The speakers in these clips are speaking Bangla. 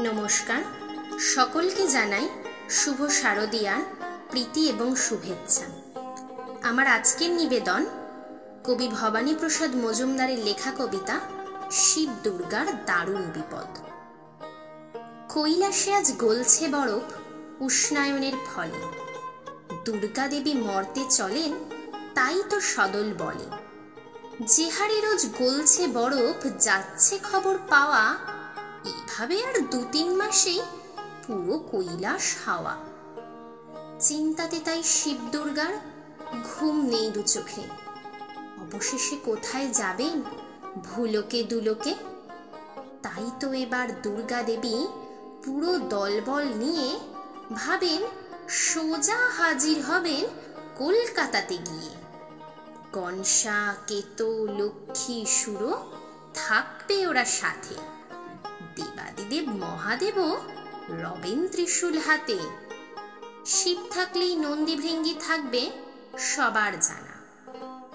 নমস্কার, সকলকে জানাই শুভ শারদীয়ার প্রীতি এবং শুভেচ্ছা। আমার আজকের নিবেদন কবি ভবানী প্রসাদ মজুমদারের লেখা কবিতা শিব দুর্গার দারুণ বিপদ। কৈলাসে আজ গলছে বরফ উষ্ণায়নের ফলে, দুর্গা দেবী মর্তে চলেন তাই তো সদল বলে। যে হারে রোজ গলছে বরফ যাচ্ছে খবর পাওয়া, এভাবে আর ২-৩ মাসেই পুরো কৈলাস হাওয়া। চিন্তাতে তাই শিব দুর্গার ঘুম নেই দু চোখে, অবশেষে কোথায় যাবেন ভুলোকে দুলোকে। তাই তো এবার দুর্গা দেবী পুরো দলবল নিয়ে ভাবেন সোজা হাজির হবেন কলকাতাতে গিয়ে। কংসা, কেতো, লক্ষ্মী, সুরো থাকবে ওরা সাথে, দেবাদিদেব মহাদেবও রবেন ত্রিশূল হাতে। শিব থাকলেই নন্দী ভৃঙ্গি থাকবে সবার জানা,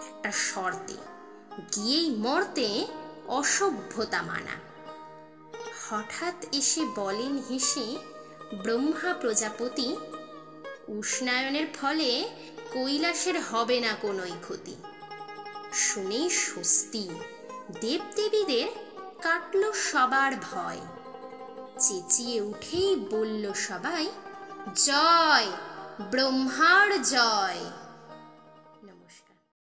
একটা শর্তে গিয়েই মর্তে অসভ্যতা মানা। হঠাৎ এসে বলেন হেসে ব্রহ্মা প্রজাপতি, উষ্ণায়নের ফলে কৈলাসের হবে না কোনোই ক্ষতি। শুনেই স্বস্তি, দেবদেবীদের কাটল সবার ভয়। চেঁচিয়ে উঠেই বলল সবাই, জয় ব্রহ্মার জয়।